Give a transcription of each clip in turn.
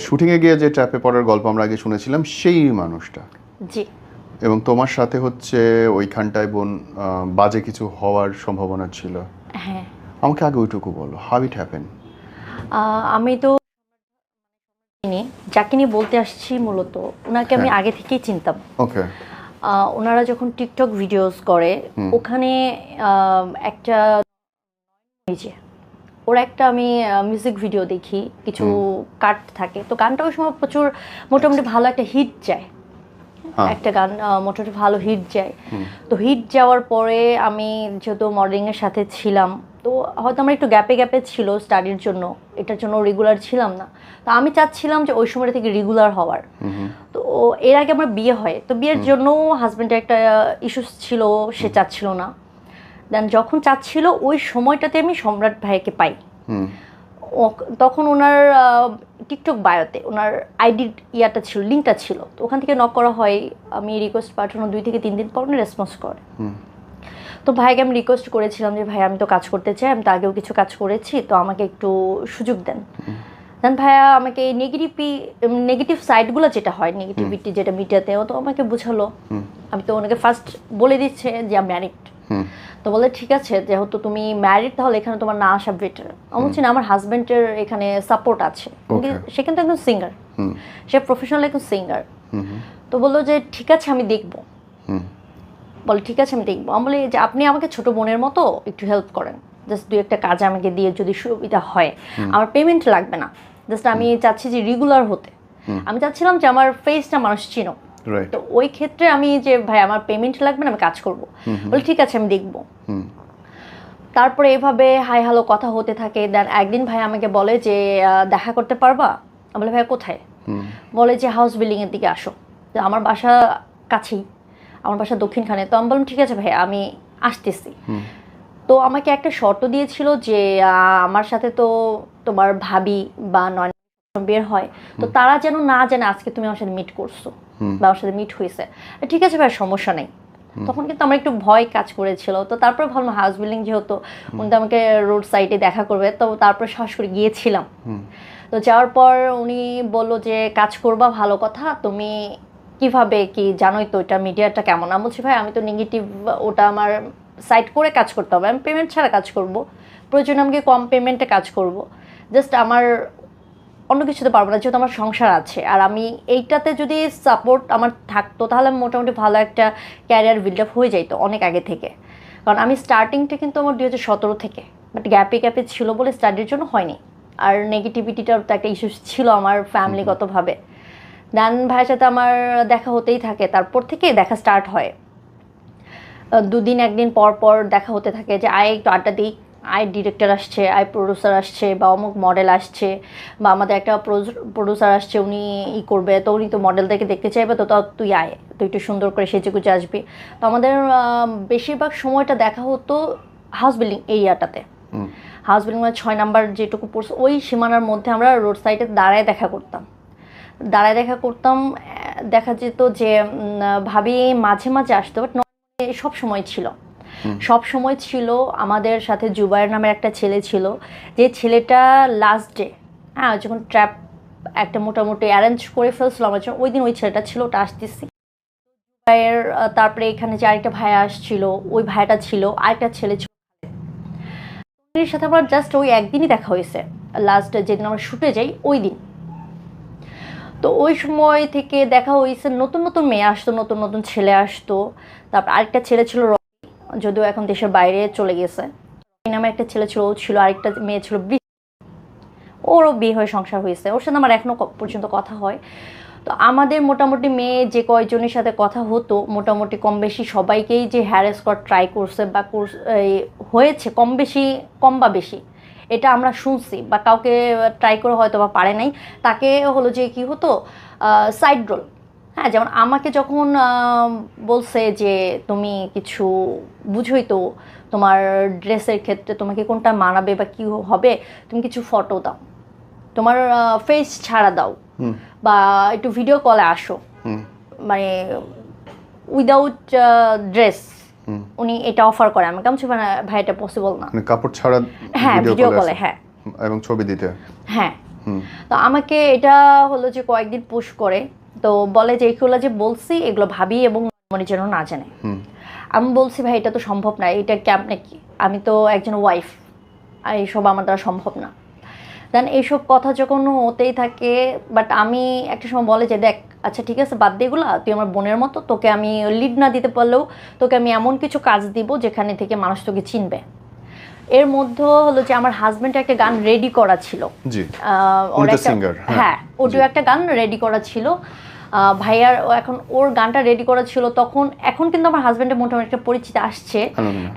শুটিংয়ে গিয়ে যে ট্র্যাপে পড়ার গল্প আমরা আগে শুনেছিলাম সেই মানুষটা। জি। এবং তোমার সাথে হচ্ছে ওইখানটায় বাজে কিছু হওয়ার সম্ভাবনা ছিল। হ্যাঁ, আমাকে আগে ওইটুকু বলো, হাউ ইট হ্যাপেন। আমি তো যাকে নিয়ে বলতে আসছি মূলত ওনাকে আমি আগে থেকেই চিনতাম। ওকে। ওনারা যখন টিকটক ভিডিওস করে ওখানে একটা ওরা একটা আমি মিউজিক ভিডিও দেখি, কিছু কাট থাকে, তো গানটা ওই সময় প্রচুর মোটামুটি ভালো একটা হিট যায়, একটা গান মোটামুটি ভালো হিট যায়। তো হিট যাওয়ার পরে আমি যেহেতু মডেলিংয়ের সাথে ছিলাম, তো হয়তো আমার একটু গ্যাপে গ্যাপে ছিল স্টাডির জন্য, এটার জন্য রেগুলার ছিলাম না। তো আমি চাচ্ছিলাম যে ওই সময়টা থেকে রেগুলার হওয়ার। তো এর আগে আমার বিয়ে হয়, তো বিয়ের জন্য হাজব্যান্ডের একটা ইস্যুস ছিল, সে চাচ্ছিল না। দেন যখন চাচ্ছিল ওই সময়টাতে আমি সম্রাট ভাইকে পাই। তখন ওনার টিকটক বায়োতে ওনার আইডি ইয়াটা ছিল, লিঙ্কটা ছিল, তো ওখান থেকে নক করা হয়। আমি রিকোয়েস্ট পাঠানো 2 থেকে 3 দিন পর উনি রেসপন্স করে। তো ভাইকে আমি রিকোয়েস্ট করেছিলাম যে ভাই আমি তো কাজ করতে চাই, আমি তো আগেও কিছু কাজ করেছি, তো আমাকে একটু সুযোগ দেন। দেন ভাইয়া আমাকে নেগেটিভ সাইডগুলো যেটা হয়, নেগেটিভিটি যেটা মিডিয়াতে, ও তো আমাকে বুঝালো। আমি তো ওনাকে ফার্স্ট বলে দিচ্ছে যে আমি ম্যারিড। তো বলে ঠিক আছে, যেহেতু তুমি ম্যারিড তাহলে এখানে তোমার না আসা বেটার। আমি বলছি না, আমার হাজবেন্ডের এখানে সাপোর্ট আছে, সে কিন্তু একজন সিঙ্গার, সে প্রফেশনাল একজন সিঙ্গার। তো বললো যে ঠিক আছে আমি দেখবো। বলে ঠিক আছে আমি দেখবো। আমি বলি যে আপনি আমাকে ছোট বোনের মতো একটু হেল্প করেন, জাস্ট 2-1টা কাজ আমাকে দিয়ে যদি সুবিধা হয়, আমার পেমেন্ট লাগবে না, জাস্ট আমি চাচ্ছি যে রেগুলার হতে। আমি চাচ্ছিলাম যে আমার ফেসটা মানুষ চিনো। তো ওই ক্ষেত্রে আমি যে ভাই আমার পেমেন্ট লাগবে না, আমি কাজ করবো। বলে ঠিক আছে আমি দেখবো। তারপরে এভাবে হাই হ্যালো কথা হতে থাকে। দেন একদিন ভাই আমাকে বলে যে দেখা করতে পারবা? আমি বলে ভাই কোথায়? বলে যে হাউস বিল্ডিং এর দিকে আসো। আমার বাসা কাছেই, আমার বাসা দক্ষিণখানে। তো আমি বললাম ঠিক আছে ভাই আমি আসতেছি। তো আমাকে একটা শর্ত দিয়েছিল যে আমার সাথে তো তোমার ভাবি বা বের হয়, তো তারা যেন না জানে আজকে তুমি আমার সাথে মিট করছো বা আমার সাথে মিট হয়েছে। ঠিক আছে ভাই সমস্যা নেই। তখন কিন্তু আমার একটু ভয় কাজ করেছিল। তো তারপরে ভাবলাম হাউস বিল্ডিং যেহেতু, উনি তো আমাকে রোড সাইডে দেখা করবে, তো তারপরে সাহস করে গিয়েছিলাম। তো যাওয়ার পর উনি বললো যে কাজ করবা, ভালো কথা, তুমি কিভাবে কি জানোই তো এটা মিডিয়াটা কেমন। আমি বলছি ভাই আমি তো নেগেটিভ, ওটা আমার সাইড করে কাজ করতে হবে, আমি পেমেন্ট ছাড়া কাজ করব, প্রয়োজনে আমাকে কম পেমেন্টে কাজ করব, জাস্ট আমার অন্য কিছুতে পারবো না, যেহেতু আমার সংসার আছে। আর আমি এইটাতে যদি সাপোর্ট আমার থাকতো তাহলে মোটামুটি ভালো একটা ক্যারিয়ার বিল্ড আপ হয়ে যাইতো অনেক আগে থেকে। কারণ আমি স্টার্টিংটা কিন্তু আমার 2017 থেকে, বাট গ্যাপে গ্যাপে ছিল বলে স্টাডির জন্য হয়নি। আর নেগেটিভিটিটার তো একটা ইস্যু ছিল আমার ফ্যামিলিগতভাবে। দেন ভাইয়ের সাথে আমার দেখা হতেই থাকে, তারপর থেকে দেখা স্টার্ট হয়। 2 দিন 1 দিন পর পর দেখা হতে থাকে যে আয় একটু আড্ডা দিই, আয় ডিরেক্টর আসছে, আয় প্রডিউসার আসছে, বা অমুক মডেল আসছে, বা আমাদের একটা প্রডিউসার আসছে, উনি করবে, তো উনি তো মডেলদেরকে দেখতে চাইবে, তো তুই আয়, তুই একটু সুন্দর করে সেজে গুজে আসবি। তো আমাদের বেশিরভাগ সময়টা দেখা হতো হাউস বিল্ডিং এরিয়াটাতে। হাউস বিল্ডিং মানে 6 নাম্বার যেটুকু পড়ছে ওই সীমানার মধ্যে আমরা রোড সাইডে দাঁড়ায় দেখা করতাম। দেখা যেত যে ভাবি মাঝে মাঝে আসতো, বাট সব সময় ছিল। আমাদের সাথে জুবায়ের নামের একটা ছেলে ছিল, যে ছেলেটা লাস্ট ডে যখন ট্র্যাপ একটা মোটামুটি অ্যারেঞ্জ করে ফেলছিল আমার জন্য, ওই দিন ওই ছেলেটা ছিল, ওটা আসতেছি জুবায়ের। তারপরে এখানে যে আরেকটা ভাইয়া আসছিল, ওই ভাইয়াটা ছিল, আরেকটা ছেলে ছিল। এর সাথে আমার জাস্ট ওই একদিনই দেখা হয়েছে, লাস্ট যেদিন আমরা শুটে যাই ওই দিন। তো ওই সময় থেকে দেখা হয়েছে, নতুন নতুন মেয়ে আসতো, নতুন নতুন ছেলে আসতো। তারপর আরেকটা ছেলে ছিল, যদিও এখন দেশের বাইরে চলে গেছে, নামে একটা ছেলে ছিল, ও ছিল। আরেকটা মেয়ে ছিল, ওরও বিয়ে হয়ে সংসার হয়েছে, ওর সাথে আমার এখনো পর্যন্ত কথা হয়। তো আমাদের মোটামুটি মেয়ে যে কয়জনের সাথে কথা হতো, মোটামুটি কম বেশি সবাইকেই যে হ্যারাস করার ট্রাই করছে বা হয়েছে, কম বা বেশি, এটা আমরা শুনছি। বা কাউকে ট্রাই করে হয়তো বা পারে নাই, তাকে হলো যে কি হতো সাইড রোল। হ্যাঁ, যেমন আমাকে যখন বলছে যে তুমি কিছু বুঝোই তো, তোমার ড্রেসের ক্ষেত্রে তোমাকে কোনটা মানাবে বা কী হবে, তুমি কিছু ফটো দাও, তোমার ফেস ছাড়া দাও, বা একটু ভিডিও কলে আসো, মানে উইদাউট ড্রেস, উনি এটা অফার করে আমাকে। আমি ভাই এটা পসিবল না, কাপড় ছাড়া হ্যাঁ ভিডিও কলে, হ্যাঁ এবং ছবি দিতে, হ্যাঁ তো আমাকে এটা হলো যে কয়েকদিন পুশ করে, তো বলে যে এগুলো যে বলছি এগুলো ভাবি এবং মনে যেন না জানে। আমি বলছি ভাই এটা তো সম্ভব না, এটা কেমনে কি, আমি তো একজন ওয়াইফ, আর এইসব আমার দ্বারা সম্ভব না। দেন এইসব কথা যখন হতেই থাকে, বাট আমি একটা সময় বলে যে দেখ আচ্ছা ঠিক আছে বাদ দিয়ে এগুলো, তুই আমার বোনের মতো, তোকে আমি লিড না দিতে পারলেও তোকে আমি এমন কিছু কাজ দিব যেখানে থেকে মানুষ তোকে চিনবে। এর মধ্যে হলো যে আমার হাজবেন্ড একটা গান রেডি করা ছিল, হ্যাঁ অডিও একটা গান রেডি করা ছিল ভাইয়ার, এখন ওর গানটা রেডি করা ছিল তখন। এখন কিন্তু আমার হাজবেন্ডের মোটামুটি একটা পরিচিত আসছে,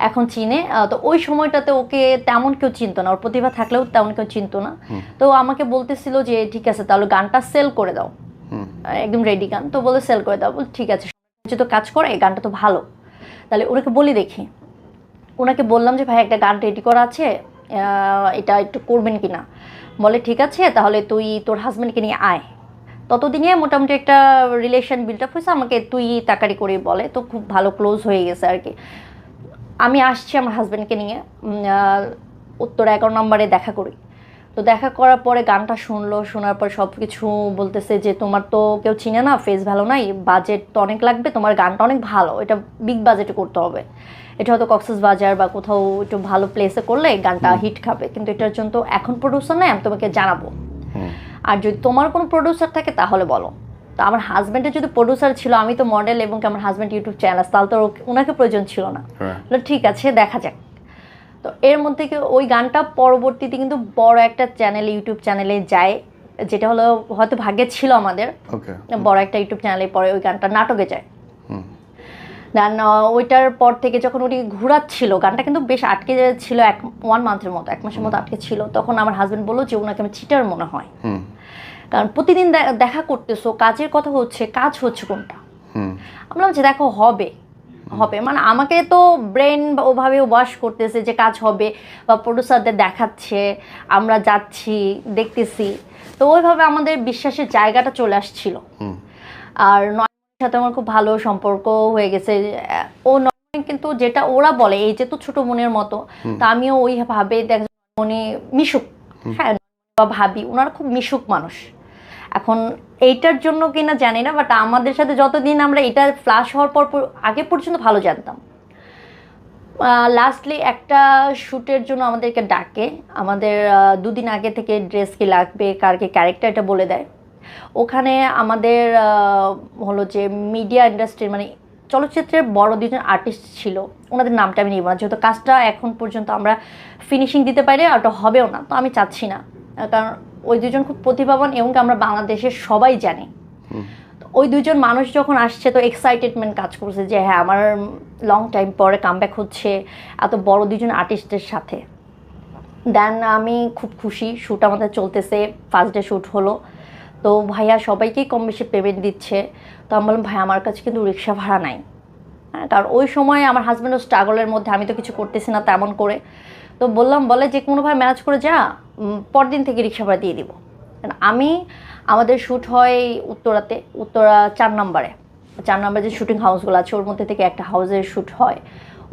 এখন চিনে। তো ওই সময়টাতে ওকে তেমন কেউ চিনতো না, ওর প্রতিভা থাকলেও তেমন কেউ চিনতো না। তো আমাকে বলতেছিল যে ঠিক আছে তাহলে গানটা সেল করে দাও, একদম রেডি গান, তো বলে সেল করে দাও। বল ঠিক আছে, তো কাজ করে, গানটা তো ভালো, তাহলে ওনাকে বলি দেখি। ওনাকে বললাম যে ভাই একটা গান রেডি করা আছে, এটা একটু করবেন কিনা। বলে ঠিক আছে তাহলে তুই তোর হাজবেন্ডকে নিয়ে আয়। ততদিনে মোটামুটি একটা রিলেশন বিল্ড আপ হয়েছে, আমাকে তুই তাকারি করে বলে, তো খুব ভালো ক্লোজ হয়ে গেছে আর কি। আমি আসছি আমার হাজবেন্ডকে নিয়ে, উত্তর 11 নম্বরে দেখা করি। তো দেখা করার পরে গানটা শুনলো, শোনার পর সব কিছু বলতেছে যে তোমার তো কেউ চিনে না, ফেস ভালো নাই, বাজেট তো অনেক লাগবে, তোমার গানটা অনেক ভালো, এটা বিগ বাজেটে করতে হবে, এটা হয়তো কক্সবাজার বা কোথাও একটু ভালো প্লেসে করলে গানটা হিট খাবে, কিন্তু এটার জন্য তো এখন প্রডিউসার নাই, আমি তোমাকে জানাবো, আর যদি তোমার কোনো প্রডিউসার থাকে তাহলে বলো। তো আমার হাজব্যান্ডের যদি প্রডিউসার ছিল, আমি তো মডেল এবং আমার হাজব্যান্ড ইউটিউব চ্যানেল, তাহলে তো ওনাকে প্রয়োজন ছিল না। ঠিক আছে দেখা যাক। তো এর মধ্যে ওই গানটা পরবর্তীতে কিন্তু বড় একটা চ্যানেল, ইউটিউব চ্যানেলে যায়, যেটা হলো হয়তো ভাগ্যে ছিল আমাদের, বড় একটা ইউটিউব চ্যানেলে পরে ওই গানটা নাটকে যায়। দেন ওইটার পর থেকে যখন উনি ঘুরাচ্ছিল গানটা, কিন্তু বেশ আটকে ছিল 1 মান্থের মতো, 1 মাসের মতো আটকে ছিল। তখন আমার হাজব্যান্ড বললো যে ওনাকে আমি চিটার মনে হয়, কারণ প্রতিদিন দেখা করতেছো, কাজের কথা হচ্ছে, কাজ হচ্ছে কোনটা। আমরা বলছি দেখো হবে হবে, মানে আমাকে তো ব্রেন ওভাবে ওয়াশ করতেছে যে কাজ হবে, বা প্রডিউসারদের দেখাচ্ছে, আমরা যাচ্ছি দেখতেছি, তো ওইভাবে আমাদের বিশ্বাসের জায়গাটা চলে আসছিল। আর নয়নের সাথে আমার খুব ভালো সম্পর্ক হয়ে গেছে। ও নয় কিন্তু যেটা ওরা বলে এই যে তো ছোট মনের মতো, তা আমিও ওইভাবে দেখ মনে মিশুক, হ্যাঁ বা ভাবি ওনারা খুব মিশুক মানুষ। এখন এইটার জন্য কিনা জানি না, বাট আমাদের সাথে যতদিন আমরা এটা ফ্লাশ হওয়ার পর আগে পর্যন্ত ভালো জানতাম। লাস্টলি একটা শ্যুটের জন্য আমাদেরকে ডাকে, আমাদের 2 দিন আগে থেকে ড্রেস কি লাগবে, কার কি ক্যারেক্টার এটা বলে দেয়। ওখানে আমাদের হলো যে মিডিয়া ইন্ডাস্ট্রির মানে চলচ্চিত্রের বড় 2জন আর্টিস্ট ছিল, ওনাদের নামটা আমি নিব না, যেহেতু কাজটা এখন পর্যন্ত আমরা ফিনিশিং দিতে পারি আর ওটা হবেও না, তো আমি চাচ্ছি না, কারণ ওই 2জন খুব প্রতিভাবান এবং আমরা বাংলাদেশের সবাই জানি। ওই 2জন মানুষ যখন আসছে তো এক্সাইটেডমেন্ট কাজ করছে যে হ্যাঁ আমার লং টাইম পরে কামব্যাক হচ্ছে এত বড় 2জন আর্টিস্টের সাথে। দেন আমি খুব খুশি, শ্যুট আমাদের চলতেছে, ফার্স্ট ডে শ্যুট হলো। তো ভাইয়া সবাইকেই কম বেশি পেমেন্ট দিচ্ছে। তো আমি বললাম ভাই আমার কাছে কিন্তু রিক্সা ভাড়া নাই, হ্যাঁ কারণ ওই সময় আমার হাজব্যান্ডও স্ট্রাগলের মধ্যে, আমি তো কিছু করতেছি না তেমন করে। তো বলে যে কোনোভাবে ম্যানেজ করে যা, পরদিন থেকে রিক্সা ভাড়া দিয়ে দিব। আমি আমাদের শ্যুট হয় উত্তরাতে, উত্তরা 4 নম্বরে যে শুটিং হাউসগুলো আছে ওর মধ্যে থেকে একটা হাউসের শ্যুট হয়।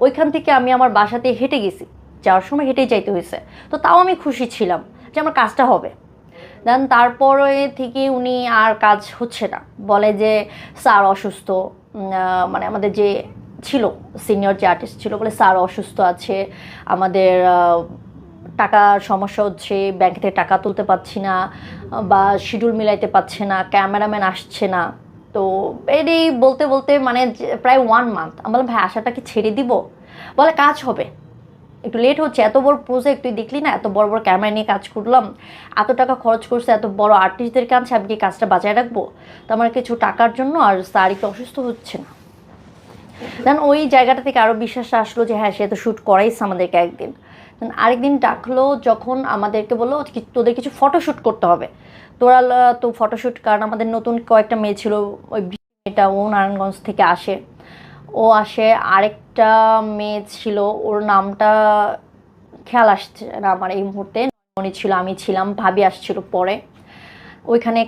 ওইখান থেকে আমি আমার বাসাতে হেঁটে গেছি, যাওয়ার সময় হেঁটেই যাইতে হয়েছে, তো তাও আমি খুশি ছিলাম যে আমার কাজটা হবে। দেন তারপরে থেকে উনি আর কাজ হচ্ছে না, বলে যে স্যার অসুস্থ, মানে আমাদের যে ছিল সিনিয়র যে আর্টিস্ট ছিল বলে স্যার অসুস্থ আছে, আমাদের টাকার সমস্যা হচ্ছে, ব্যাংক থেকে টাকা তুলতে পারছি না, বা শিডিউল মিলাইতে পারছে না, ক্যামেরাম্যান আসছে না। তো এই বলতে বলতে মানে প্রায় 1 মান্থ আমি বললাম ভাই আশাটা কি ছেড়ে দিব, বলে কাজ হবে, একটু লেট হচ্ছে, এত বড় প্রজেক্ট তুই দেখলি না, এত বড় বড় ক্যামেরা নিয়ে কাজ করলাম, এত টাকা খরচ করছে, এত বড় আর্টিস্টদেরকে আনছে, আমি কি কাজটা বাঁচায় রাখবো, তো আমার কিছু টাকার জন্য, আর স্যার একটু অসুস্থ হচ্ছে না। দেন ওই জায়গাটা থেকে আরও বিশ্বাস আসলো যে হ্যাঁ সে তো শ্যুট করাইছে আমাদেরকে একদিন। দেন আরেকদিন ডাকলো যখন আমাদেরকে বললো তোদের কিছু ফটোশ্যুট করতে হবে, তোরা তো ফটোশ্যুট, কারণ আমাদের নতুন কয়েকটা মেয়ে ছিল, ওই মেয়েটা ও নারায়ণগঞ্জ থেকে আসে, ও আসে, আরেকটা মেয়ে ছিল ওর নামটা খেয়াল আসছে না আমার এই মুহূর্তে, উনি ছিল, আমি ছিলাম, ভাবি আসছিল পরে, ওইখানে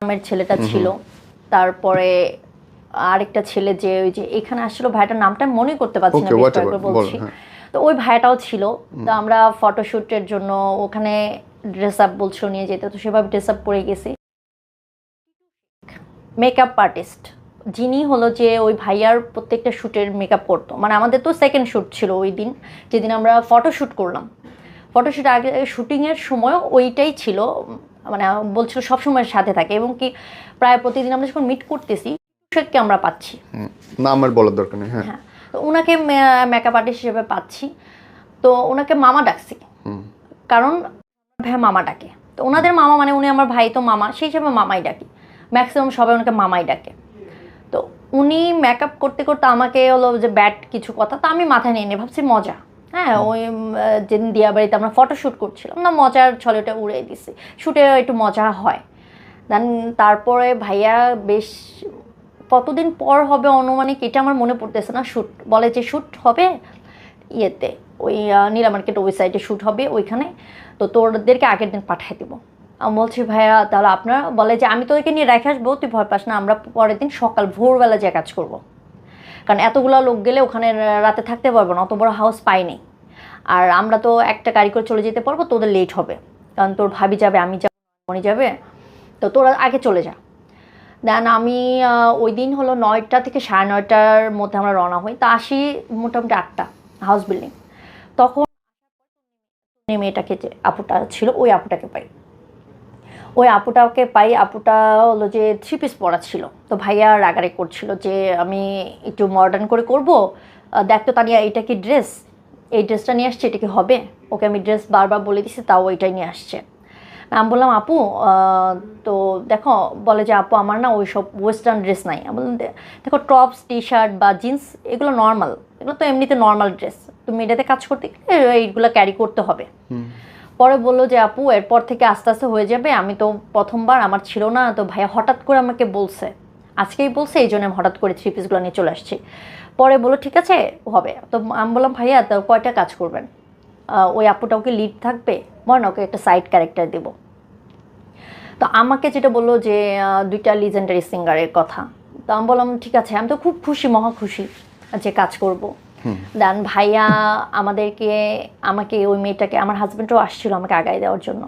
নামের ছেলেটা ছিল, তারপরে আরেকটা ছেলে যে ওই যে এখানে আসছিল ভাইটার নামটা মনে করতে পারছি না, বলছি। তো ওই ভাইটাও ছিল। তো আমরা ফটোশ্যুটের জন্য ওখানে ড্রেস আপ বলছিল নিয়ে যেতে, তো সেভাবে ড্রেস আপ পরে গেছি। মেকআপ আর্টিস্ট যিনি হলো যে ওই ভাইয়ার প্রত্যেকটা শ্যুটের মেকআপ করতো, মানে আমাদের তো সেকেন্ড শ্যুট ছিল ওই দিন, যেদিন আমরা ফটোশ্যুট করলাম। ফটোশ্যুট আগে শুটিংয়ের সময় ওইটাই ছিল, মানে বলছিল সবসময় সাথে থাকে, এবং কি প্রায় প্রতিদিন আমরা যখন মিট করতেছি শেখকে আমরা পাচ্ছি। না আমার বলার দরকার নেই। হ্যাঁ, হ্যাঁ, তো ওনাকে মেকআপ আর্টিস্ট হিসেবে পাচ্ছি, তো ওনাকে মামা ডাকছি, কারণ ভাইয়া মামা ডাকে। তো ওনাদের মামা মানে উনি আমার ভাই, তো মামা সেই হিসেবে মামাই ডাকি, ম্যাক্সিমাম সবাই ওনাকে মামাই ডাকে। তো উনি মেকআপ করতে করতে আমাকে হলো যে ব্যাড কিছু কথা, তো আমি মাথায় নিয়ে নিয়ে ভাবছি মজা। হ্যাঁ, ওই যেদিন দিয়াবাড়িতে আমরা ফটোশ্যুট করছিলাম না, মজার ছলে ওটা উড়িয়ে দিছি, শ্যুটে একটু মজা হয়। দেন তারপরে ভাইয়া বেশ কতদিন পর হবে অনুমানিক, এটা আমার মনে পড়তেছে না, শ্যুট বলে যে শ্যুট হবে ইয়েতে, ওই নীলা মার্কেট ওয়েবসাইটে শ্যুট হবে ওইখানে, তো তোদেরকে আগের দিন পাঠিয়ে দিব। আমি বলছি ভাইয়া তাহলে আপনারা, বলে যে আমি তোদেরকে নিয়ে রেখে আসবো, তুই ভয় পাস না, আমরা পরের দিন সকাল ভোরবেলা যে কাজ করব, কারণ এতগুলো লোক গেলে ওখানে রাতে থাকতে পারবো না, অত বড় হাউস পাইনি, আর আমরা তো একটা গাড়ি করে চলে যেতে পারবো, তোদের লেট হবে, কারণ তোর ভাবি যাবে, আমি যাবো, মনি যাবে, তো তোরা আগে চলে যা। দেন আমি ওই দিন হলো 9টা থেকে 9:30টার মধ্যে আমরা রওনা হই, তা আসি মোটামুটি 8টা, হাউস বিল্ডিং। তখন মেয়েটাকে যে আপুটা ছিল ওই আপুটাকে পাই, আপুটা হলো যে 3 পিস পরা ছিল। তো ভাইয়া রাগারাগি করছিল যে আমি একটু মডার্ন করে করবো, দেখতো তানিয়া এটা কি ড্রেস, এই ড্রেসটা নিয়ে আসছে, এটা কি হবে? ওকে আমি ড্রেস বারবার বলে দিছি, তাও ওইটাই নিয়ে আসছে। আমি বললাম আপু তো দেখো, বলে যে আপু আমার না ওই সব ওয়েস্টার্ন ড্রেস নাই। আমি বললাম দেখো টপস টি শার্ট বা জিন্স এগুলো নর্মাল, এগুলো তো এমনিতে নর্মাল ড্রেস, তুমি এটাতে কাজ করতে গেলে এইগুলো ক্যারি করতে হবে। পরে বললো যে আপু এরপর থেকে আস্তে আস্তে হয়ে যাবে, আমি তো প্রথমবার আমার ছিল না, তো ভাইয়া হঠাৎ করে আমাকে বলছে, আজকেই বলছে, এই জন্য আমি হঠাৎ করে 3 পিসগুলো নিয়ে চলে আসছি। পরে বললো ঠিক আছে হবে। তো আমি বললাম ভাইয়া তো কয়টা কাজ করবেন? ওই আপুটা ওকে লিড থাকবে, বল না ওকে একটা সাইড ক্যারেক্টার দেবো। তো আমাকে যেটা বললো যে 2টা লিজেন্ডারি সিঙ্গারের কথা। তো আমি বললাম ঠিক আছে, আমি তো খুব খুশি, মহা খুশি যে কাজ করব। দেন ভাইয়া আমাকে ওই মেয়েটাকে, আমার হাজব্যান্ডও আসছিল আমাকে আগায় দেওয়ার জন্য,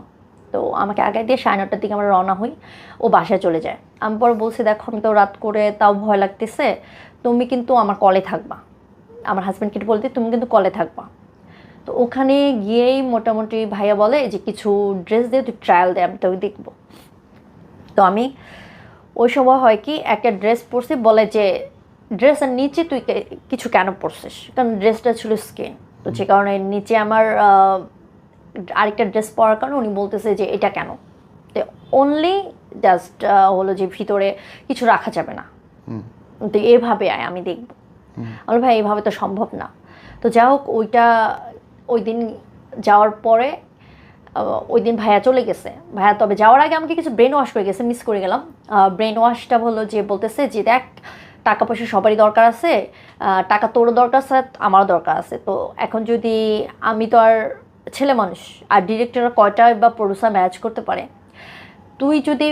তো আমাকে আগায় দিয়ে 9:30টার দিকে আমরা রওনা হই, ও বাসায় চলে যায়। আমি পরে বলছি দেখো আমি তো রাত করে, তাও ভয় লাগতেছে, তুমি কিন্তু আমার কলে থাকবা, আমার হাজব্যান্ডকে বলতে তুমি কিন্তু কলে থাকবা। তো ওখানে গিয়েই মোটামুটি ভাইয়া বলে যে কিছু ড্রেস দিয়ে তুই ট্রায়াল দে, আমি তোকে দেখবো। তো আমি ওই সময় হয় কি একটা ড্রেস পরছি, বলে যে ড্রেসের নিচে তুই কিছু কেন পরছিস, কারণ ড্রেসটা ছিল স্কিন, তো যে কারণে নিচে আমার আরেকটা ড্রেস পরার কারণে উনি বলতেছে যে এটা কেন, তো অনলি জাস্ট হলো যে ভিতরে কিছু রাখা যাবে না, তো এভাবে আমি দেখবো। আমার ভাই এইভাবে তো সম্ভব না। তো যাই হোক ওই দিন যাওয়ার পরে ওই দিন ভাইয়া চলে গেছে। ভাইয়া তবে যাওয়ার আগে আমাকে কিছু ব্রেন ওয়াশ করে গেছে, মিস করে গেলাম। ব্রেন ওয়াশটা হলো যে বলতেছে যে দেখ টাকা পয়সা সবারই দরকার আছে, টাকা তোরও দরকার আছে, আমারও দরকার আছে, তো এখন যদি আমি তো আর ছেলে মানুষ, আর ডিরেক্টররা কয়টা বা প্রডিউসার ম্যানেজ করতে পারে, তুই যদি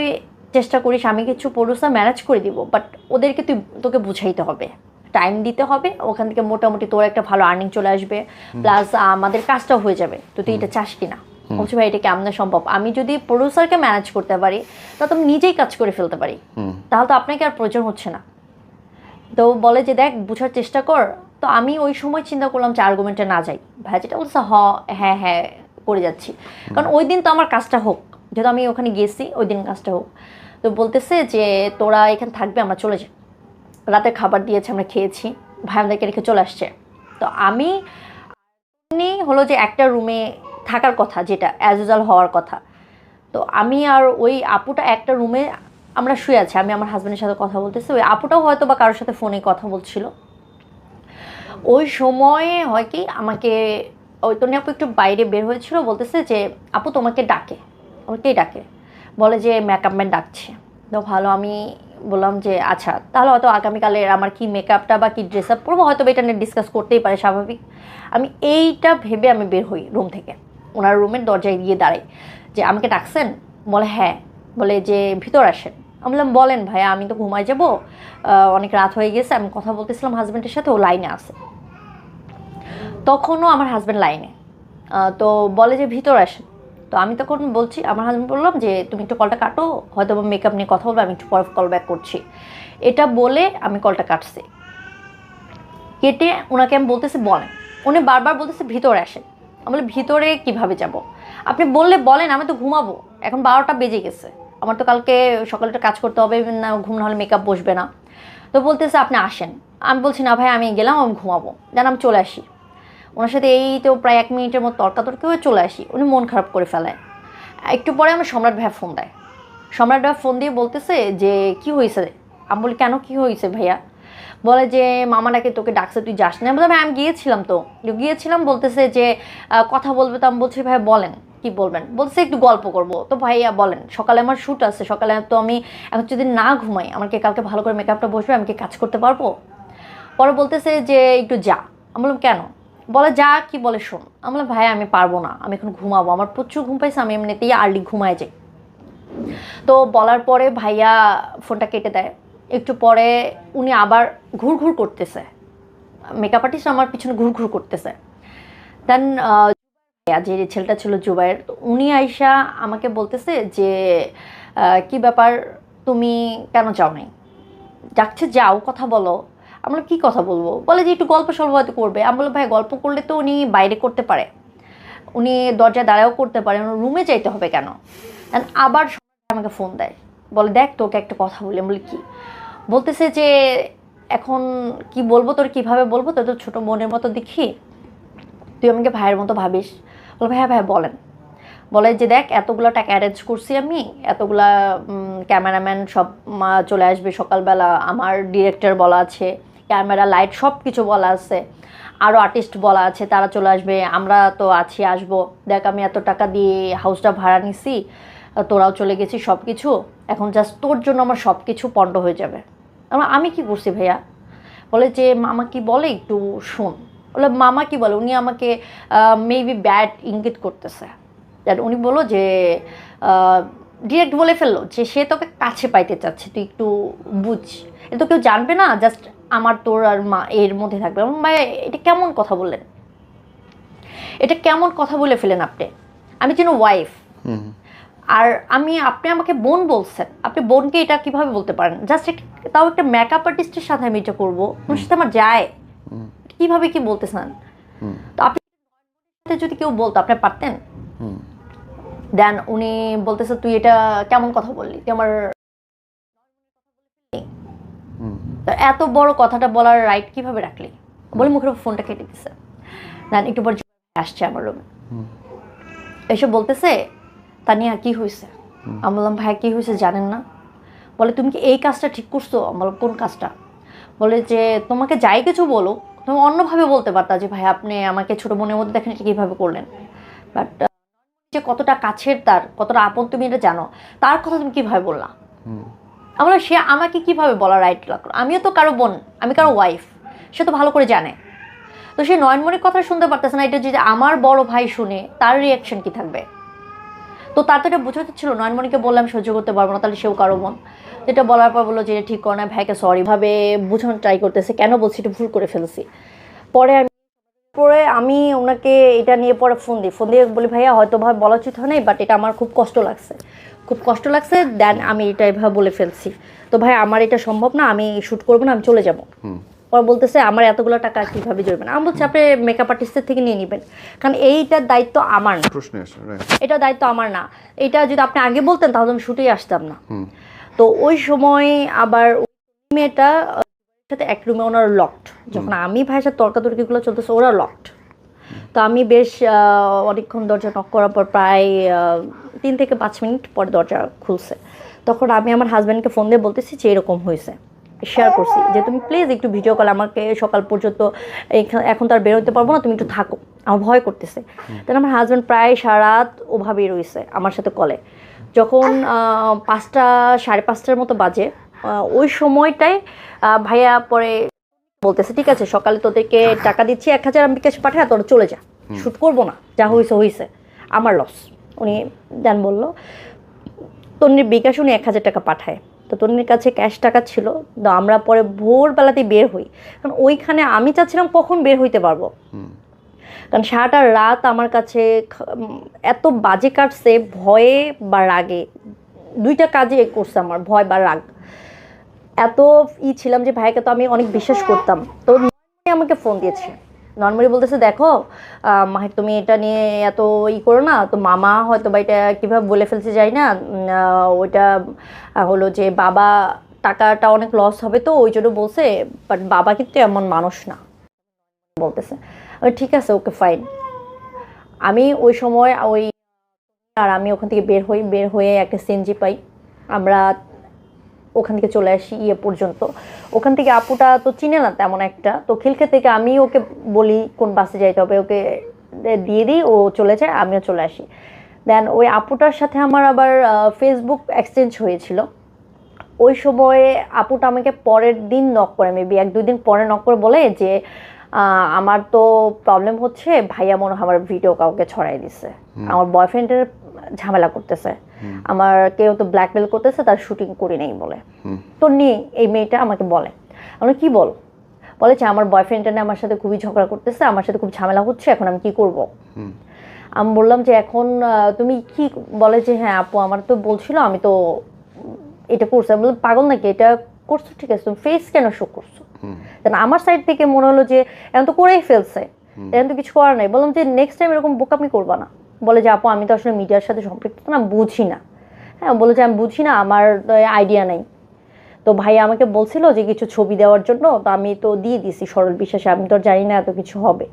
চেষ্টা করিস আমি কিছু প্রডিউসার ম্যানেজ করে দিব, বাট ওদেরকে তোকে বুঝাইতে হবে, টাইম দিতে হবে, ওখান থেকে মোটামুটি তোর একটা ভালো আর্নিং চলে আসবে, প্লাস আমাদের কাজটাও হয়ে যাবে। তো তুই এটা চাস কিনা? বলছি ভাই এটা কেমন সম্ভব, আমি যদি প্রডিউসারকে ম্যানেজ করতে পারি তাহলে আমি নিজেই কাজ করে ফেলতে পারি, তাহলে তো আপনাকে আর প্রয়োজন হচ্ছে না। তো বলে যে দেখ বুঝার চেষ্টা কর। তো আমি ওই সময় চিন্তা করলাম যে আর্গুমেন্টে না যাই, ভাই যেটা বলছে হ্যাঁ হ্যাঁ করে যাচ্ছি, কারণ ওই দিন তো আমার কাজটা হোক, যেহেতু আমি ওখানে গেছি ওই দিন কাজটা হোক। তো বলতেছে যে তোরা এখানে থাকবে, আমরা চলে যাই। রাতে খাবার দিয়েছে, আমরা খেয়েছি, ভাই আমাদেরকে রেখে চলে আসছে। তো আমি হলো যে একটা রুমে থাকার কথা, যেটা অ্যাজ ইউজুয়াল হওয়ার কথা, তো আমি আর ওই আপুটা একটা রুমে আমরা শুয়ে আছি, আমি আমার হাজব্যান্ডের সাথে কথা বলতেছি, ওই আপুটাও হয়তো বা কারোর সাথে ফোনে কথা বলছিল। ওই সময়ে হয় কি আমাকে ওই তনি আপু একটু বাইরে বের হয়েছিল, বলতেছে যে আপু তোমাকে ডাকে। আমাকেই ডাকে, বলে যে মেকআপ ম্যান ডাকছে। তো ভালো, আমি বললাম যে আচ্ছা তাহলে হয়তো আগামীকালে আমার কি মেকআপটা বা কি ড্রেস আপ করবো, হয়তো এটা নিয়ে ডিসকাস করতেই পারে, স্বাভাবিক। আমি এইটা ভেবে আমি বের হই রুম থেকে, ওনার রুমের দরজায় গিয়ে দাঁড়াই, যে আমাকে ডাকছেন? বলে হ্যাঁ। বলে যে ভিতর আসেন। আমি বললাম বলেন ভাইয়া, আমি তো ঘুমাই যাবো, অনেক রাত হয়ে গেছে, আমি কথা বলতেছিলাম হাজব্যান্ডের সাথে, ও লাইনে আছে। তখনও আমার হাজব্যান্ড লাইনে। তো বলে যে ভিতর আসেন। তো আমি তখন বলছি, আমার হাজব্যান্ড বললাম যে তুমি একটু কলটা কাটো, হয়তো মেকআপ নিয়ে কথা বলবো, আমি একটু পরে কল ব্যাক করছি। এটা বলে আমি কলটা কাটছি। কেটে ওনাকে আমি বলতেছি বলেন, উনি বারবার বলতেছে ভিতরে আসেন। আমি বলি ভিতরে কিভাবে যাব, আপনি বললে বলেন, আমি তো ঘুমাবো, এখন 12টা বেজে গেছে, আমার তো কালকে সকালটা কাজ করতে হবে, না ঘুম না হলে মেকআপ বসবে না। তো বলতেছে আপনি আসেন। আমি বলছি না ভাই আমি গেলাম, আমি ঘুমাবো, যেন আমি চলে আসি। ওনার সাথে এই তো প্রায় 1 মিনিটের মতো তর্কাতর্কি হয়ে চলে আসি, উনি মন খারাপ করে ফেলায়। একটু পরে আমার সম্রাট ভাইয়া ফোন দেয়। সম্রাট ভাইয়া ফোন দিয়ে বলতেছে যে কি হয়েছে। আমি বলি কেন কি হয়েছে ভাইয়া? বলে যে মামা নাকি তোকে ডাকছে, তুই যাস না। বললাম আমি গিয়েছিলাম, তো গিয়েছিলাম। বলতেছে যে কথা বলবে। তো আমি বলছি ভাইয়া বলেন কি বলবেন। বলছে একটু গল্প করব। তো ভাইয়া বলেন, সকালে আমার শ্যুট আছে, সকালে তো আমি এখন যদি না ঘুমাই, আমার কি কালকে ভালো করে মেকআপটা বসবে, আমি কি কাজ করতে পারবো? পরে বলতেছে যে একটু যা। আমি বললাম কেন? বলে যা কি বলে শোন। আমি বললাম ভাইয়া আমি পারবো না, আমি এখন ঘুমাবো, আমার প্রচুর ঘুম পাইছে, আমি এমনিতেই আর্লি ঘুমায় যাই। তো বলার পরে ভাইয়া ফোনটা কেটে দেয়। একটু পরে উনি আবার ঘুরঘুর করতেছে, মেকআপ আর্টিস্ট আমার পিছনে ঘুরঘুর করতেছে। দেন যে ছেলেটা ছিল জুবাইর, উনি আইসা আমাকে বলতেছে যে কি ব্যাপার, তুমি কেন যাও নাই? যাচ্ছে যাও, কথা বলো। আমি বললাম কী কথা বলবো? বলে যে একটু গল্প সল্প হয়তো করবে। আমি বললাম ভাই গল্প করলে তো উনি বাইরে করতে পারে, উনি দরজায় দাঁড়াও করতে পারে, রুমে যাইতে হবে কেন? আবার আমাকে ফোন দেয়, বলে দেখ তোকে একটা কথা বলি। আমি বলি কি? বলতেছে যে এখন কি বলবো, তোর কিভাবে বলবো, তোর তো ছোটো বোনের মতো দেখি, তুই আমাকে ভাইয়ের মতো ভাবিস। বলে ভাইয়া ভাইয়া বলেন। বলে যে দেখ এতগুলো টাকা অ্যারেঞ্জ করছি আমি, এতগুলা ক্যামেরাম্যান সব চলে আসবে সকালবেলা, আমার ডিরেক্টর বলা আছে, ক্যামেরা লাইট সব কিছু বলা আছে, আরও আর্টিস্ট বলা আছে, তারা চলে আসবে, আমরা তো আছি আসবো। দেখ আমি এত টাকা দিয়ে হাউসটা ভাড়া নিছি, তোরাও চলে গেছি, সব কিছু এখন জাস্ট তোর জন্য আমার সব কিছু পণ্ড হয়ে যাবে। আমি কি করছি ভাইয়া? বলে যে মামা কি বলে একটু শোন। বলে মামা কি বলে? উনি আমাকে মেবি ব্যাড ইঙ্গিত করতেছে। উনি বললো যে ডিরেক্ট বলে ফেললো যে সে তোকে কাছে পাইতে চাচ্ছে, তুই একটু বুঝ, এ তো কেউ জানবে না, জাস্ট আমার তোর আর মা এর মধ্যে থাকবে। ভাই এটা কেমন কথা বললেন, এটা কেমন কথা বলে ফেলেন আপনি? আমি যেন ওয়াইফ, আর আপনি আমাকে বোন বলছেন, আপনি বোনকে এটা কিভাবে বলতে পারেন? জাস্ট তাও একটা মেকআপ আর্টিস্টের সাথে আমি এটা করবো, ওর সাথে আমার যায়, কিভাবে কি বলতেছেন? তো আপনি যদি কেউ বলতো আপনি পারতেন? দেন উনি বলতেছে তুই এটা কেমন কথা বললি, তুই আমার এত বড় কথাটা বলার রাইট কিভাবে রাখলি? বলে মুখের ফোনটা কেটে দিছে। দেন একটু পর আসছে আমার রুমে, এসে বলতেছে তানিয়া কি হয়েছে? আমি বললাম ভাই কি হয়েছে জানেন না? বলে তুমি কি এই কাজটা ঠিক করছো? আমি বললাম কোন কাজটা? বলে যে তোমাকে যাই কিছু বলো, তুমি অন্যভাবে বলতে পারতা যে ভাই আপনি আমাকে ছোট বোনের মধ্যে দেখেন এটা কীভাবে করলেন, বাট যে কতটা কাছের, তার কতটা আপন তুমি এটা জানো, তার কথা তুমি কীভাবে বললা? আমরা সে আমাকে কিভাবে বলা রাইট লাগলো? আমিও তো কারো বোন, আমি কারো ওয়াইফ, সে তো ভালো করে জানে। তো সে নয়নমণির কথা শুনতে পারতেছে না, এটা যদি আমার বড় ভাই শুনে তার রিয়াকশন কি থাকবে? তো তার তো এটা বোঝাতে ছিল, নয়নমণিকে বললাম সহ্য করতে পারবো না, তাহলে সেও কারো বোন। যেটা বলার পর বললো যে ঠিক করে না, ভাইকে সরি ভাবে বোঝানোর ট্রাই করতেছে, কেন বলছি এটা ভুল করে ফেলছি। পরে আমি ওনাকে এটা নিয়ে পরে ফোন দিয়ে বলি ভাইয়া হয়তো ভাবে বলা উচিত হয় নাই, বাট এটা আমার খুব কষ্ট লাগছে, দেন আমি এটা এভাবে বলে ফেলছি। তো ভাই আমার এটা সম্ভব না, আমি শ্যুট করবো না, আমি চলে যাবো। পরে বলতেছে আমার এতগুলো টাকা কীভাবে জড়বে না? আমি বলছি আপনি মেকআপ আর্টিস্টের থেকে নিয়ে নেবেন, কারণ এইটার দায়িত্ব আমার না, এটা দায়িত্ব আমার না। এটা যদি আপনি আগে বলতেন তাহলে আমি শুটেই আসতাম না। তো ওই সময় আবার মেয়েটা সাথে এক রুমে ওনার লকড, যখন আমি ভাইয়ের সাথে তর্কাতর্কিগুলো চলতেছে ওরা লকড। তো আমি বেশ অনেকক্ষণ দরজা নক করার পর প্রায় 3 থেকে 5 মিনিট পরে দরজা খুলছে। তখন আমি আমার হাজব্যান্ডকে ফোন দিয়ে বলতেছি যে এরকম হয়েছে, শেয়ার করছি যে তুমি প্লিজ একটু ভিডিও কল, আমাকে সকাল পর্যন্ত এখন তো আর বেরোতে পারবো না, তুমি একটু থাকো, আমার ভয় করতেছে। তাহলে আমার হাজব্যান্ড প্রায় সারা রাত ওভাবেই রয়েছে আমার সাথে কলে। যখন 5টা 5:30টার মতো বাজে, ওই সময়টায় ভাইয়া পরে বলতেছে ঠিক আছে সকালে তোদেরকে টাকা দিচ্ছি 1000, আমি বিকাশ পাঠায় তোরা চলে যা, শ্যুট করবো না, যা হয়েছে আমার লস। উনি দেন বললো তন্নির বিকাশ, উনি 1000 টাকা পাঠায়। তো তন্নির কাছে ক্যাশ টাকা ছিল, তো আমরা পরে ভোরবেলাতেই বের হই, কারণ ওইখানে আমি চাচ্ছিলাম কখন বের হইতে পারবো। কারণ সারাটা রাত আমার কাছে এত বাজে কাটছে, ভয়ে বা রাগে, দুইটা কাজে করছে আমার, ভয় বা রাগ। এত ছিলাম যে ভাইকে তো আমি অনেক বিশ্বাস করতাম। তো আমাকে ফোন দিয়েছে, নর্মালি বলতেছে দেখো মাহির তুমি এটা নিয়ে এত করো না, তো মামা হয়তো বা এটা কীভাবে বলে ফেলছে যাই না, ওইটা হলো যে বাবা টাকাটা অনেক লস হবে তো ওই জন্য বলছে, বাট বাবা কিন্তু এমন মানুষ না বলতেছে। ঠিক আছে, ওকে ফাইন। আমি ওই সময় আর আমি ওখান থেকে বের হয়ে একটা সিএনজি পাই, আমরা ওখান থেকে চলে আসি পর্যন্ত। ওখান থেকে আপুটা তো চিনে না তেমন একটা, তো খিলক্ষেত থেকে আমি ওকে বলি কোন বাসে যাইতে হবে, ওকে দিয়ে দিই, ও চলে যায়, আমিও চলে আসি। দেন ওই আপুটার সাথে আমার আবার ফেসবুক এক্সচেঞ্জ হয়েছিল। ওই সময়ে আপুটা আমাকে পরের দিন নক করে, মেবি 1-2 দিন পরে নক করে বলে যে আমার তো প্রবলেম হচ্ছে, ভাইয়া মনে হয় আমার ভিডিও কাউকে ছড়াই দিছে, আমার বয়ফ্রেন্ডের ঝামেলা করতেছে, আমার কেউ তো ব্ল্যাকমেল করতেছে, তার শুটিং করি নাই বলে। তো নিয়ে এই মেয়েটা আমাকে বলে, আমরা কি বলে যে আমার বয়ফ্রেন্ডটা নিয়ে আমার সাথে খুবই ঝগড়া করতেছে, আমার সাথে খুব ঝামেলা হচ্ছে, এখন আমি কি করব। আমি বললাম যে এখন তুমি কি, বলে যে হ্যাঁ আপু আমার তো বলছিল আমি তো এটা করছি। আমি বললাম পাগল নাকি, এটা করছো ঠিক আছে, তুমি ফেস কেন শো করছো? আমার সাইড থেকে মনে হলো যে এখন তো করেই ফেলছে, এখন তো কিছু করার নাই। বললাম যে নেক্সট টাইম এরকম বোকামি করবা না। বলে যে আপু আমি তো আসলে মিডিয়ার সাথে সম্পৃক্ত না, বুঝি না। হ্যাঁ, বলে যে আমি বুঝি না, আমার আইডিয়া নাই। তো ভাই আমাকে বলছিল যে কিছু ছবি দেওয়ার জন্য, তো আমি তো দিয়ে দিছি সরল বিশ্বাসে, আমি তো জানি না এত কিছু হবে।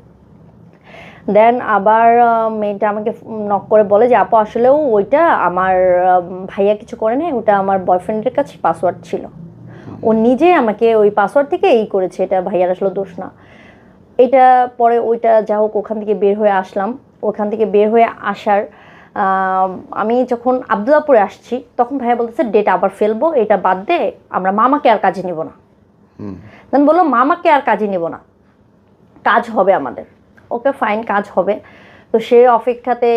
দেন আবার মেয়েটা আমাকে নক করে বলে যে আপু আসলেও ওইটা আমার ভাইয়া কিছু করে নাই, ওটা আমার বয়ফ্রেন্ডের কাছে পাসওয়ার্ড ছিল, ও নিজে আমাকে ওই পাসওয়ার্ড থেকে করেছে, এটা ভাইয়ার আসলে দোষ না। এটা পরে ওইটা যা হোক ওখান থেকে বের হয়ে আসলাম। ওখান থেকে বের হয়ে আসার আমি যখন আব্দুল্লাপুরে আসছি তখন ভাইয়া বলতেছে ডেট আবার ফেলবো, এটা বাদ দে, আমরা মামাকে আর কাজে নিব না। দেন বললো মামাকে আর কাজে নিব না, কাজ হবে আমাদের। ওকে ফাইন, কাজ হবে। তো সে অপেক্ষাতে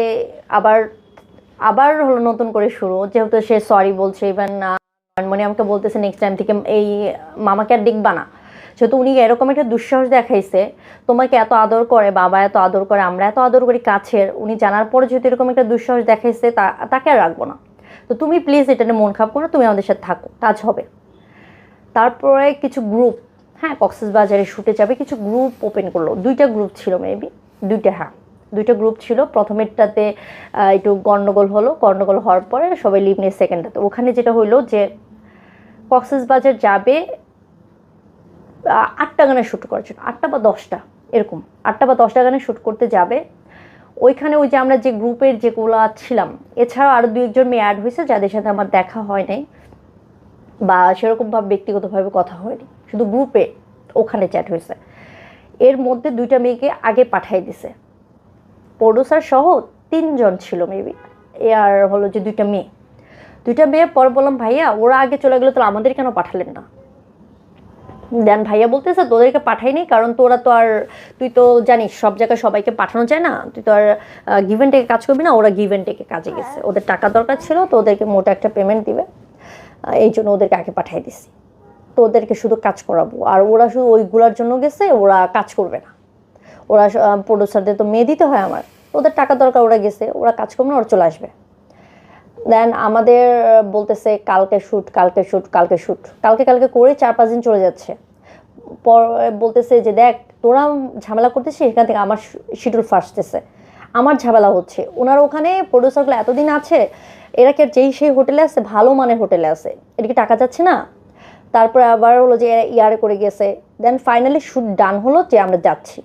আবার আবার হলো নতুন করে শুরু, যেহেতু সে সরি বলছে, ইভেন মানে আমাকে বলতেছে নেক্সট টাইম থেকে এই মামাকে আর দেখবা না, যেহেতু উনি এরকম একটা দুঃসাহস দেখাইছে, তোমাকে এত আদর করে, বাবা এত আদর করে, আমরা এত আদর করি কাছের, উনি জানার পরে যেহেতু এরকম একটা দুঃসাহস দেখাইছে, তাকে আর রাখবো না। তো তুমি প্লিজ এটা নিয়ে মন খারাপ করো, তুমি আমাদের সাথে থাকো, কাজ হবে। তারপরে কিছু গ্রুপ, হ্যাঁ কক্সবাজারে শুটে যাবে, কিছু গ্রুপ ওপেন করলো, 2টা গ্রুপ ছিল মেবি, 2টা, হ্যাঁ 2টা গ্রুপ ছিল। প্রথমেরটাতে একটু গন্ডগোল হলো, গন্ডগোল হওয়ার পরে সবাই লিভ নিয়ে সেকেন্ডটাতে। ওখানে যেটা হইলো যে কক্সবাজার যাবে 8টা গানে শ্যুট করার জন্য, 8টা বা 10টা এরকম, 8টা বা 10টা গানে শ্যুট করতে যাবে। ওইখানে ওই যে আমরা যে গ্রুপের যেগুলো ছিলাম, এছাড়াও আরও 2-1 মেয়ে অ্যাড হয়েছে যাদের সাথে আমার দেখা হয় নাই বা সেরকমভাবে ব্যক্তিগতভাবে কথা হয়নি, শুধু গ্রুপে ওখানে চ্যাট হয়েছে। এর মধ্যে 2টা মেয়েকে আগে পাঠাই দিছে, প্রডিউসার সহ 3 জন ছিল মেবি, আর হলো যে 2টা মেয়ে। পরে বললাম ভাইয়া ওরা আগে চলে গেলো, তো আমাদের কেন পাঠালেন না? দেন ভাইয়া বলতেছে তোদেরকে পাঠাইনি, কারণ তোরা তো আর, তুই তো জানিস সব জায়গায় সবাইকে পাঠানো যায় না, তুই তো আর গিভ অ্যান্ড টেকে কাজ করবি না, ওরা গিভ অ্যান্ড টেকে কাজে গেছে, ওদের টাকা দরকার ছিল, তো ওদেরকে মোটা একটা পেমেন্ট দিবে, এই জন্য ওদেরকে আগে পাঠিয়ে দিছি। তো ওদেরকে শুধু কাজ করাবো, আর ওরা শুধু ওইগুলোর জন্য গেছে, ওরা কাজ করবে না। ওরা প্রডিউসারদের তো মেয়ে দিতে হয় আমার, ওদের টাকা দরকার, ওরা গেছে, ওরা কাজ করবে না, ওরা চলে আসবে। দেন আমাদের বলতেছে কালকে শ্যুট, কালকে করে 4-5 দিন চলে যাচ্ছে। পর বলতেছে যে দেখ তোরা ঝামেলা করতেছিস, এখান থেকে আমার শিডিউল ফাঁসতেছে, আমার ঝামেলা হচ্ছে। ওনার ওখানে প্রডিউসারগুলো এতদিন আছে, এরা কি যেই সেই হোটেলে আছে, ভালো মানের হোটেলে আছে, এটা কি টাকা যাচ্ছে না? তারপরে আবার হলো যে ইয়ারে করে গেছে। দেন ফাইনালি শ্যুট ডান হলো যে আমরা যাচ্ছি,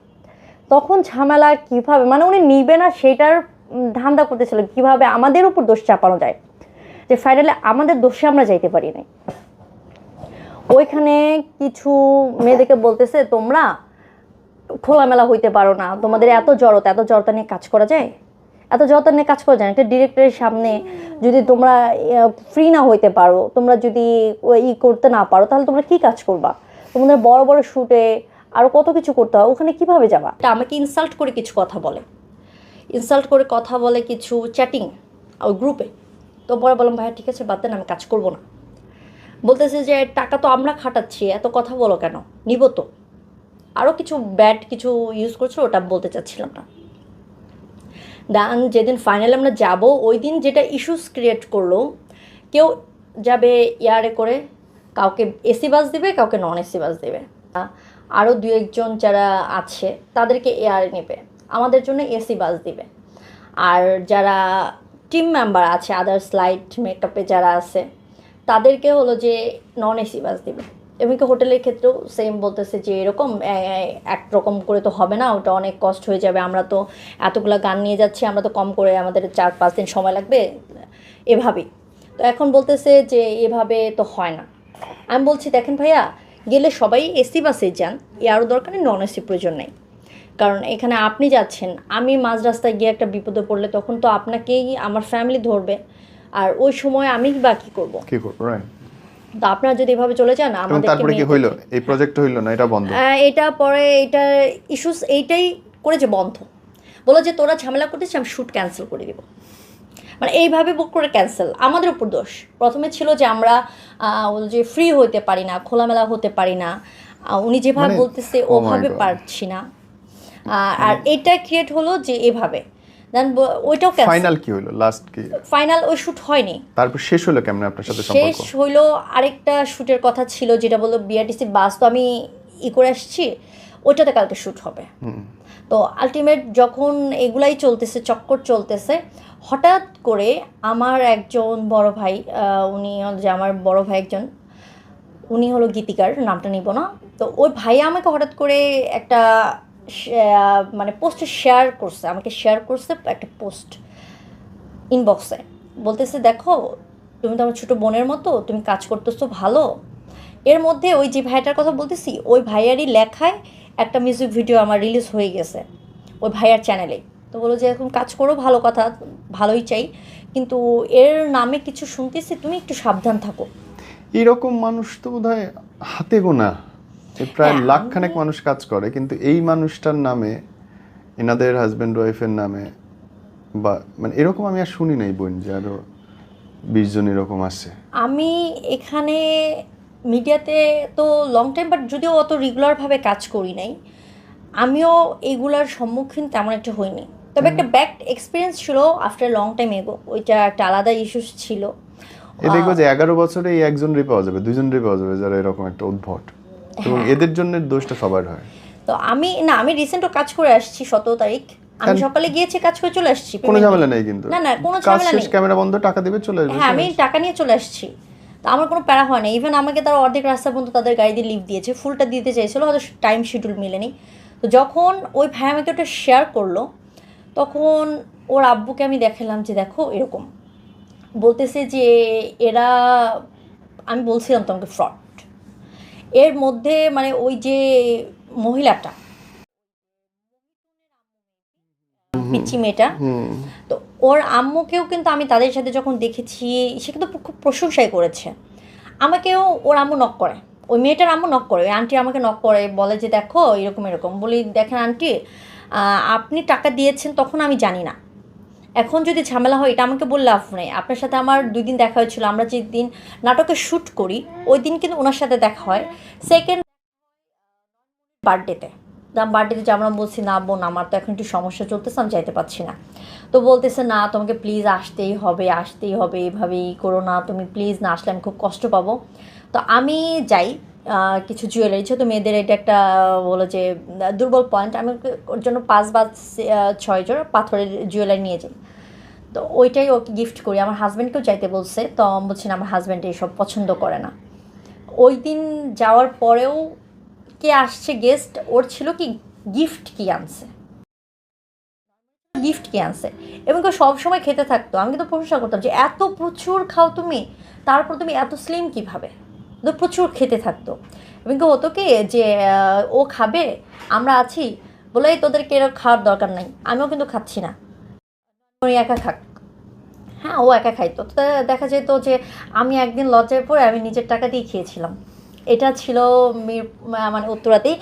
তখন ঝামেলা কিভাবে, মানে উনি নিবে না সেটার ধান্দা করতেছিল, কিভাবে আমাদের উপর দোষ চাপানো যায়, যে ফাইনালি আমাদের দোষে আমরা যাইতে পারি নাই। ওইখানে কিছু মেয়েদেরকে বলতেছে তোমরা খোলামেলা হইতে পারো না, তোমাদের এত জড়তা নিয়ে কাজ করা যায়, একটা ডিরেক্টরের সামনে যদি তোমরা ফ্রি না হইতে পারো, তোমরা যদি করতে না পারো, তাহলে তোমরা কি কাজ করবা? তোমাদের বড় বড় শ্যুটে আরও কত কিছু করতে হয়, ওখানে কিভাবে যাবা? আমাকে ইনসাল্ট করে কিছু কথা বলে, কিছু চ্যাটিং ওই গ্রুপে। তো পরে বললাম ভাইয়া ঠিক আছে বাদ দেন, আমি কাজ করবো না। বলতেছে যে টাকা তো আমরা খাটাচ্ছি, এত কথা বলো কেন, নিব তো। আরও কিছু ব্যাড কিছু ইউজ করছো, ওটা বলতে চাচ্ছিলাম না। দেন যেদিন ফাইনালি আমরা যাব ওই দিন যেটা ইস্যুস ক্রিয়েট করলো, কেউ যাবে এয়ারে করে, কাউকে এসি বাস দিবে, কাউকে নন এসি বাস দিবে, আরও 2-1 জন যারা আছে তাদেরকে এয়ারে নেবে, আমাদের জন্য এসি বাস দিবে। আর যারা টিম মেম্বার আছে আদার্স লাইট মেকআপে যারা আছে তাদেরকে হলো যে নন এসি বাস দিবে। এমনকি হোটেলের ক্ষেত্রেও সেম বলতেছে যে এরকম একরকম করে তো হবে না, ওটা অনেক কষ্ট হয়ে যাবে, আমরা তো এতগুলো গান নিয়ে যাচ্ছি, আমরা তো কম করে আমাদের 4-5 দিন সময় লাগবে এভাবেই। তো এখন বলতেছে যে এভাবে তো হয় না। আমি বলছি দেখেন ভাইয়া, গেলে সবাই এসি বাসে যান, আরও দরকার নেই, নন এসি প্রয়োজন নেই। কারণ এখানে আপনি যাচ্ছেন, আমি মাঝ রাস্তায় গিয়ে একটা বিপদে পড়লে তখন তো আপনাকেই আমার ফ্যামিলি ধরবে, আর ওই সময় আমি বা কী করবো? রাইট। তো আপনারা যদি এভাবে চলে যান আমাদের তারপরে কি হইলো? এই প্রজেক্ট হইলো না, এটা বন্ধ? এটা পরে এটা ইস্যুস এইটাই করেছে বন্ধ, বলো যে তোরা ঝামেলা করতেছিস, আমি শ্যুট ক্যান্সেল করে দিব। মানে এইভাবে বুক করে ক্যান্সেল, আমাদের উপর দোষ। প্রথমে ছিল যে আমরা যে ফ্রি হতে পারি না, খোলামেলা হতে পারি না, উনি যেভাবে বলতেছে ওভাবে পারছি না, আর এটা ক্রিয়েট হলো যে এভাবে। দেন ওইটাও ফাইনাল কি হলো? লাস্ট কি ফাইনাল ওই শ্যুট হয়নি। তারপর শেষ হলো কেমনে আপনার সাথে সম্পর্ক? শেষ হইলো আরেকটা শ্যুটের কথা ছিল, যেটা বললো বিআরটিসি বাস, তো আমি করে আসছি, ওইটাতে কালকে শ্যুট হবে। তো আলটিমেট যখন এগুলাই চলতেছে, চক্কর চলতেছে, হঠাৎ করে আমার একজন বড় ভাই, উনি যে আমার বড় ভাই একজন, উনি হলো গীতিকার, নামটা নিব না, তো ওই ভাই আমাকে হঠাৎ করে একটা মানে পোস্টে শেয়ার করছে, আমাকে শেয়ার করছে একটা পোস্ট ইনবক্সে, বলতেছে দেখো তুমি তো আমার ছোটো বোনের মতো, তুমি কাজ করতেছো ভালো। এর মধ্যে ওই যে ভাইটার কথা বলতেছি, ওই ভাইয়ারই লেখায় একটা মিউজিক ভিডিও আমার রিলিজ হয়ে গেছে ওই ভাইয়ার চ্যানেলে। তো বলো যে এখন কাজ করো, ভালো কথা, ভালোই চাই, কিন্তু এর নামে কিছু শুনতেছি, তুমি একটু সাবধান থাকো। এরকম মানুষ তো বোধহয় হাতে গোনা, প্রায় লাখখানেক মানুষ কাজ করে, কিন্তু এই মানুষটার নামে, এনাদের হাজব্যান্ড ওয়াইফের নামে বা মানে এরকম আমি আর শুনি নাই বোন, যে আরো 20 জন এরকম আছে। আমি এখানে মিডিয়াতে তো লং টাইম, বাট যদিও অত রেগুলারভাবে কাজ করি নাই, আমিও এইগুলার সম্মুখীন তেমন একটা হইনি। তবে একটা ব্যাড এক্সপিরিয়েন্স ছিল আফটার লং টাইম এগো, ওইটা একটা আলাদা ইস্যুস ছিল। এ দেখবো যে 11 বছরে এই একজনই পাওয়া যাবে, 2জনই পাওয়া যাবে যারা এরকম একটা উদ্ভট, এবং এদের জন্য দোষটা সবার হয়। তো আমি রিসেন্টও কাজ করে আসছি 17 তারিখ, আমি সকালে গিয়েছি, কাজ করে চলে আসছি, কোনো ঝামেলা নেই কিন্তু। না কোনো ঝামেলা নেই, ক্যামেরা বন্ধ, টাকা দিবে, চলে আসবে। হ্যাঁ আমি টাকা নিয়ে চলে আসছি, তো আমার কোনো প্যারা হয় না। ইভেন আমাকে তারা অর্ধেক রাস্তা পর্যন্ত তাদের গাড়ি দিয়ে লিভ দিয়েছে, ফুলটা দিতে চাইছিল, হয়তো টাইম শিডিউল মিলেনি। তো যখন ওই ভাই আমাকে ওটা শেয়ার করলো, তখন ওর আব্বুকে আমি দেখালাম যে দেখো এরকম বলতেছে যে এরা, আমি বলছিলাম তোমাকে ফ্রড। এর মধ্যে মানে ওই যে মহিলাটা, পিচ্চি মেয়েটা, তো ওর আম্মুকেও কিন্তু আমি তাদের সাথে যখন দেখেছি, সে কিন্তু খুব প্রশংসাই করেছে। আমাকেও ওর আম্মু নক করে, ওই মেয়েটার আম্মু নক করে, ওই আন্টি আমাকে নক করে, বলে যে দেখো এরকম এরকম। বলি দেখেন আন্টি, আপনি টাকা দিয়েছেন তখন আমি জানি না, এখন যদি ঝামেলা হয় এটা আমাকে বললে লাভ নেই। আপনার সাথে আমার 2 দিন দেখা হয়েছিল, আমরা যেদিন নাটকে শ্যুট করি ওই দিন কিন্তু ওনার সাথে দেখা হয়, সেকেন্ড বার্থডেতে। বার্থডেতে যে আমরা বলছি না বোন আমার তো এখন একটু সমস্যা চলতেছে, আমি যাইতে পারছি না। তো বলতেছে না তোমাকে প্লিজ আসতেই হবে, এভাবেই করো না, তুমি প্লিজ না আসলে আমি খুব কষ্ট পাবো। তো আমি যাই, কিছু জুয়েলারি, যেহেতু মেয়েদের এটা একটা বলো যে দুর্বল পয়েন্ট, আমি ওর জন্য 5 বা 6 জোড় পাথরের জুয়েলারি নিয়ে যাই। তো ওইটাই ওকে গিফট করি। আমার হাজব্যান্ডকেও যাইতে বলছে, তো আমি বলছি না আমার হাজব্যান্ড এইসব পছন্দ করে না। ওই দিন যাওয়ার পরেও কে আসছে গেস্ট, ওর ছিল কি গিফট কি আনছে, এবং কেউ সবসময় খেতে থাকতো। আমি কিন্তু প্রশংসা করতাম যে এত প্রচুর খাও তুমি, তারপর তুমি এত স্লিম কীভাবে, তো প্রচুর খেতে থাকতো। এবং কেউ হতো কি যে ও খাবে, আমরা আছি বলে তোদেরকে এরকম খাওয়ার দরকার নাই, আমিও কিন্তু খাচ্ছি না, উনি একা খাক। হ্যাঁ ও একা খাইতো। তো দেখা যেত যে আমি একদিন লজ্জায় পড়ে আমি নিজের টাকা দিয়ে খেয়েছিলাম। এটা ছিল মানে উত্তরাতেই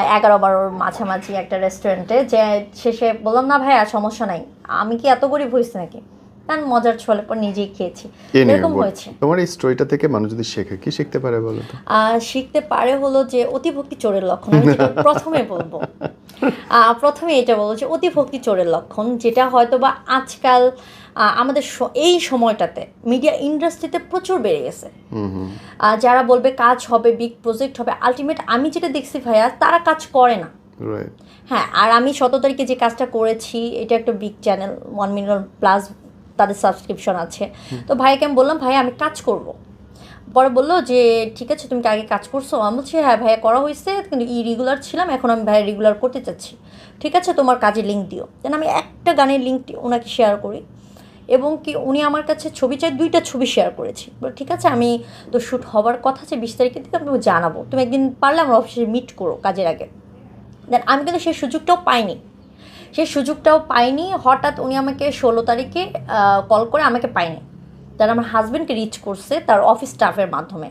11-12 মাঝামাঝি একটা রেস্টুরেন্টে, যে শেষে বললাম না ভাই আর সমস্যা নাই, আমি কি এত গরিব হয়েছি নাকি, কারণ মজার ছলে পর নিজেই খেয়েছি, এরকম হয়েছে। তোমার এই স্টোরিটা থেকে মানুষ যদি শেখে, কি শিখতে পারে বলো তো? শিখতে পারে হলো যে অতিভক্তি চোরের লক্ষণ। আমি যেটা প্রথমে বলবো, প্রথমে এটা বলবো যে অতিভক্তি চোরের লক্ষণ, যেটা হয়তো বা আজকাল আমাদের এই সময়টাতে মিডিয়া ইন্ডাস্ট্রিতে প্রচুর বেড়ে গেছে। যারা বলবে কাজ হবে, বিগ প্রজেক্ট হবে, আলটিমেট আমি যেটা দেখছি ভাইয়া তারা কাজ করে না। হ্যাঁ, আর আমি 17 তারিখে যে কাজটা করেছি, এটা একটা বিগ চ্যানেল, 1 মিলিয়ন প্লাস তাদের সাবস্ক্রিপশন আছে। তো ভাইকে আমি বললাম ভাই আমি কাজ করব। পরে বললো যে ঠিক আছে তুমি কি আগে কাজ করছো? আমি বলছি হ্যাঁ ভাইয়া করা হয়েছে, কিন্তু ইরেগুলার ছিলাম, এখন আমি ভাইয়া রেগুলার করতে চাচ্ছি। ঠিক আছে তোমার কাজে লিঙ্ক দিও। দেন আমি একটা গানের লিঙ্কটি ওনাকে শেয়ার করি, এবং কি উনি আমার কাছে ছবি চাই, 2টা ছবি শেয়ার করেছি। ঠিক আছে আমি তো শ্যুট হবার কথা আছে 20 তারিখের দিকে, আমি জানাবো, তুমি একদিন পারলে আমার অফিসে মিট করো কাজের আগে। দেন আমি কিন্তু সেই সুযোগটাও পাইনি। হঠাৎ উনি আমাকে 16 তারিখে কল করে, আমাকে পাইনি, তার আমার হাজব্যান্ডকে রিচ করছে তার অফিস স্টাফের মাধ্যমে।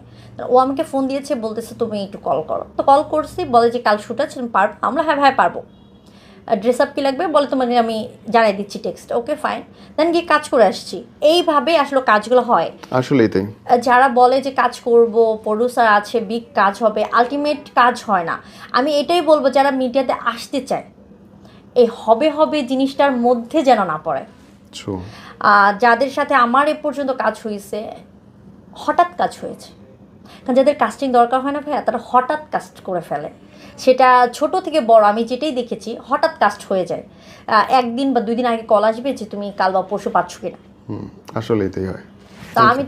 ও আমাকে ফোন দিয়েছে, বলতেছে তুমি একটু কল করো। তো কল করছি, বলে যে কাল শ্যুট আছে, তুমি পারবো? আমরা হ্যাঁ ভাই পারবো। ড্রেস আপ কী লাগবে বলে, তোমাকে আমি জানাই দিচ্ছি টেক্সট। Okay fine. দেন গিয়ে কাজ করে আসছি। এইভাবে আসলে কাজগুলো হয়। আসলেই তাই। যারা বলে যে কাজ করব, প্রডিউসার আছে, বিগ কাজ হবে, আলটিমেট কাজ হয় না। আমি এটাই বলবো যারা মিডিয়াতে আসতে চায়, এই হবে জিনিসটার মধ্যে যেন না পড়ে। যাদের সাথে আমার এ পর্যন্ত কাজ হয়েছে, হঠাৎ কাজ হয়েছে। কারণ যাদের কাস্টিং দরকার হয় না ভাইয়া, তারা হঠাৎ কাস্ট করে ফেলে। সেটা ছোট থেকে বড় আমি যেটাই দেখেছি, হঠাৎ কাস্ট হয়ে যায়। 1 দিন বা 2 দিন আগে কল আসবে যে তুমি কাল বা পরশু পাচ্ছ কিনা। আসলেই তাই হয়। তা আমি